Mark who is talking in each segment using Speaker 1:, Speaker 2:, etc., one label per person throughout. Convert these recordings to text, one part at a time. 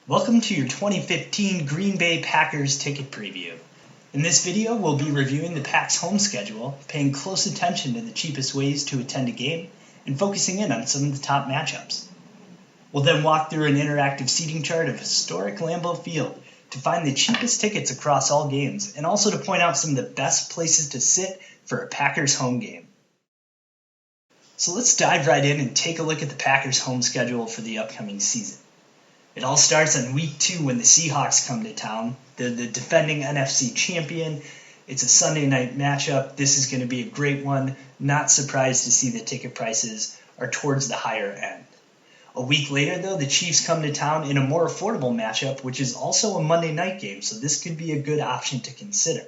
Speaker 1: Welcome to your 2015 Green Bay Packers ticket preview. In this video, we'll be reviewing the Pack's home schedule, paying close attention to the cheapest ways to attend a game, and focusing in on some of the top matchups. We'll then walk through an interactive seating chart of historic Lambeau Field to find the cheapest tickets across all games, and also to point out some of the best places to sit for a Packers home game. So let's dive right in and take a look at the Packers home schedule for the upcoming season. It all starts on week 2 when the Seahawks come to town. They're the defending NFC champion. It's a Sunday night matchup. This is going to be a great one. Not surprised to see the ticket prices are towards the higher end. A week later, though, the Chiefs come to town in a more affordable matchup, which is also a Monday night game, so this could be a good option to consider.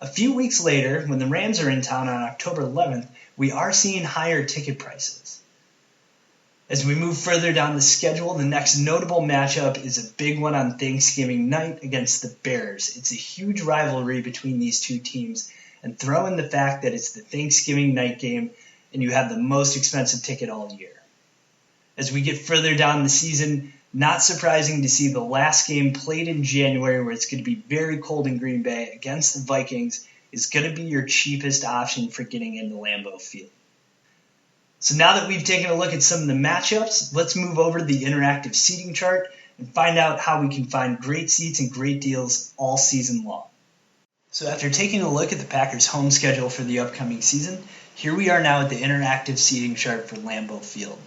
Speaker 1: A few weeks later, when the Rams are in town on October 11th, we are seeing higher ticket prices. As we move further down the schedule, the next notable matchup is a big one on Thanksgiving night against the Bears. It's a huge rivalry between these two teams, and throw in the fact that it's the Thanksgiving night game and you have the most expensive ticket all year. As we get further down the season, not surprising to see the last game played in January, where it's going to be very cold in Green Bay against the Vikings, is going to be your cheapest option for getting into Lambeau Field. So now that we've taken a look at some of the matchups, let's move over to the interactive seating chart and find out how we can find great seats and great deals all season long. So after taking a look at the Packers' home schedule for the upcoming season, here we are now at the interactive seating chart for Lambeau Field.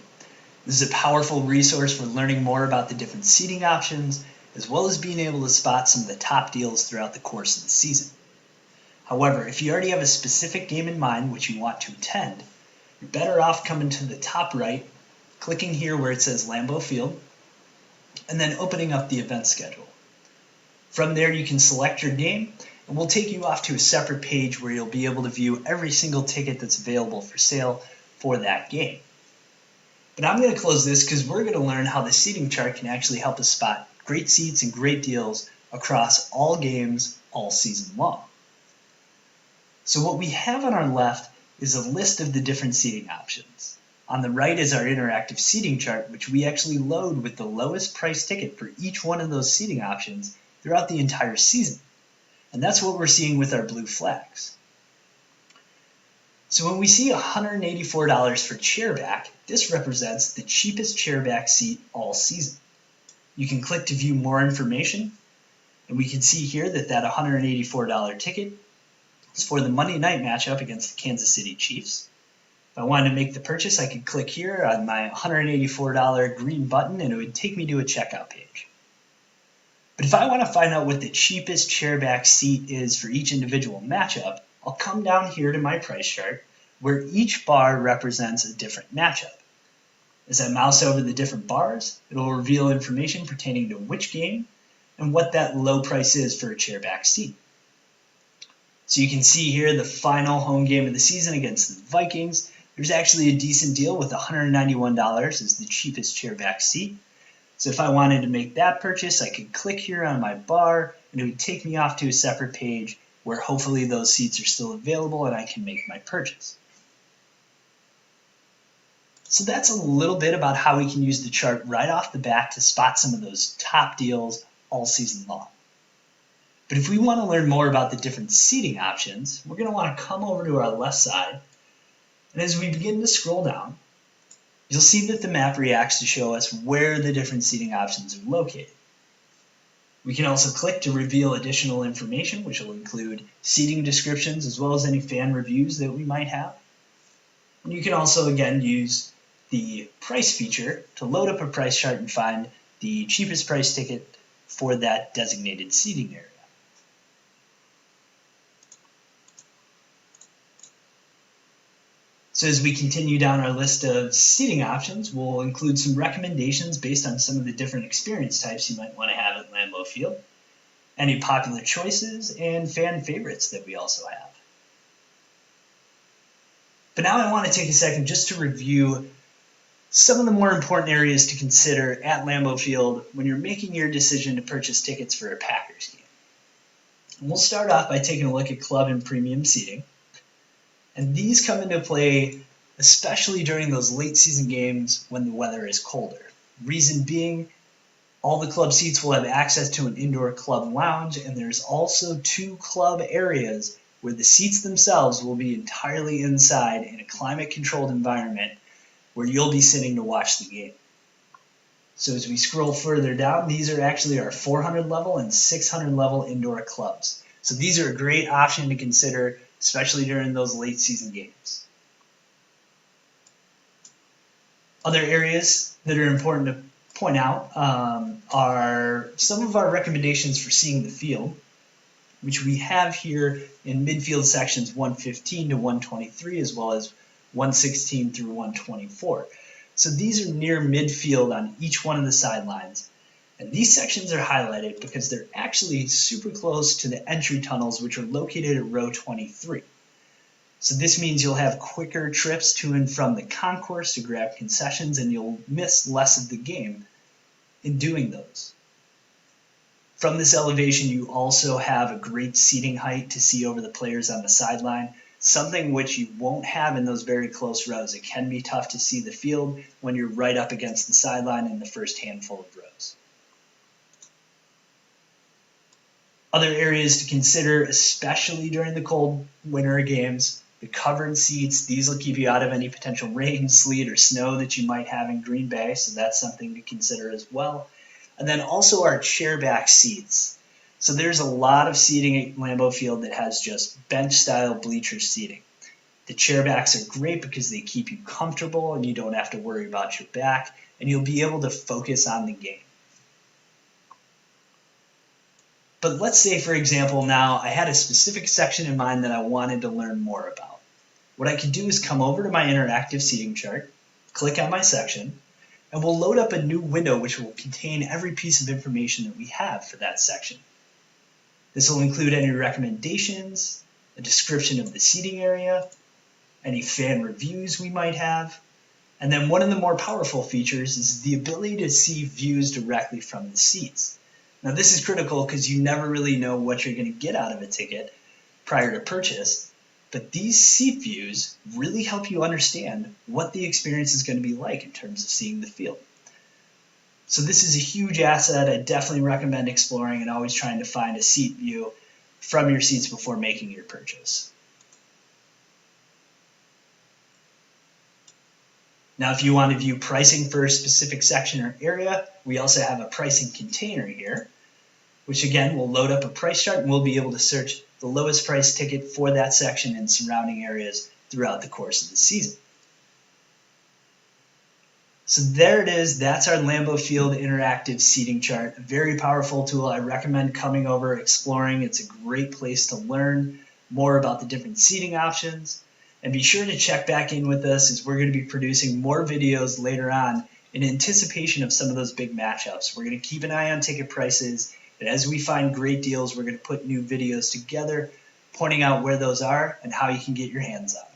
Speaker 1: This is a powerful resource for learning more about the different seating options, as well as being able to spot some of the top deals throughout the course of the season. However, if you already have a specific game in mind which you want to attend, you're better off coming to the top right, clicking here where it says Lambeau Field, and then opening up the event schedule. From there, you can select your game, and we'll take you off to a separate page where you'll be able to view every single ticket that's available for sale for that game. But I'm going to close this because we're going to learn how the seating chart can actually help us spot great seats and great deals across all games all season long. So what we have on our left is a list of the different seating options. On the right is our interactive seating chart, which we actually load with the lowest price ticket for each one of those seating options throughout the entire season. And that's what we're seeing with our blue flags. So when we see $184 for chairback, this represents the cheapest chairback seat all season. You can click to view more information, and we can see here that $184 ticket is for the Monday night matchup against the Kansas City Chiefs. If I wanted to make the purchase, I could click here on my $184 green button, and it would take me to a checkout page. But if I want to find out what the cheapest chairback seat is for each individual matchup, I'll come down here to my price chart, where each bar represents a different matchup. As I mouse over the different bars, it'll reveal information pertaining to which game and what that low price is for a chairback seat. So you can see here the final home game of the season against the Vikings. There's actually a decent deal with $191 as the cheapest chairback seat. So if I wanted to make that purchase, I could click here on my bar, and it would take me off to a separate page where hopefully those seats are still available and I can make my purchase. So that's a little bit about how we can use the chart right off the bat to spot some of those top deals all season long. But if we want to learn more about the different seating options, we're going to want to come over to our left side, and as we begin to scroll down, you'll see that the map reacts to show us where the different seating options are located. We can also click to reveal additional information, which will include seating descriptions as well as any fan reviews that we might have. And you can also, again, use the price feature to load up a price chart and find the cheapest price ticket for that designated seating area. So as we continue down our list of seating options, we'll include some recommendations based on some of the different experience types you might want to have at Lambeau Field, any popular choices, and fan favorites that we also have. But now I want to take a second just to review some of the more important areas to consider at Lambeau Field when you're making your decision to purchase tickets for a Packers game. And we'll start off by taking a look at club and premium seating. And these come into play especially during those late season games when the weather is colder. Reason being, All the club seats will have access to an indoor club lounge, and there's also 2 club areas where the seats themselves will be entirely inside in a climate-controlled environment where you'll be sitting to watch the game. So as we scroll further down, these are actually our 400 level and 600 level indoor clubs. So these are a great option to consider, especially during those late season games. Other areas that are important to point out are some of our recommendations for seeing the field, which we have here in midfield sections 115 to 123, as well as 116 through 124. So these are near midfield on each one of the sidelines. And these sections are highlighted because they're actually super close to the entry tunnels, which are located at row 23. So this means you'll have quicker trips to and from the concourse to grab concessions, and you'll miss less of the game in doing those. From this elevation, you also have a great seating height to see over the players on the sideline, something which you won't have in those very close rows. It can be tough to see the field when you're right up against the sideline in the first handful of rows. Other areas to consider, especially during the cold winter games, the covered seats. These will keep you out of any potential rain, sleet, or snow that you might have in Green Bay, so that's something to consider as well. And then also our chairback seats. So there's a lot of seating at Lambeau Field that has just bench-style bleacher seating. The chairbacks are great because they keep you comfortable and you don't have to worry about your back, and you'll be able to focus on the game. But let's say, for example, now I had a specific section in mind that I wanted to learn more about. What I could do is come over to my interactive seating chart, click on my section, and we'll load up a new window which will contain every piece of information that we have for that section. This will include any recommendations, a description of the seating area, any fan reviews we might have, and then one of the more powerful features is the ability to see views directly from the seats. Now this is critical because you never really know what you're going to get out of a ticket prior to purchase, but these seat views really help you understand what the experience is going to be like in terms of seeing the field. So this is a huge asset. I definitely recommend exploring and always trying to find a seat view from your seats before making your purchase. Now, if you want to view pricing for a specific section or area, we also have a pricing container here, which again will load up a price chart and we'll be able to search the lowest price ticket for that section and surrounding areas throughout the course of the season. So there it is. That's our Lambeau Field interactive seating chart. A very powerful tool. I recommend coming over, exploring. It's a great place to learn more about the different seating options. And be sure to check back in with us as we're going to be producing more videos later on in anticipation of some of those big matchups. We're going to keep an eye on ticket prices, and as we find great deals, we're going to put new videos together pointing out where those are and how you can get your hands on them.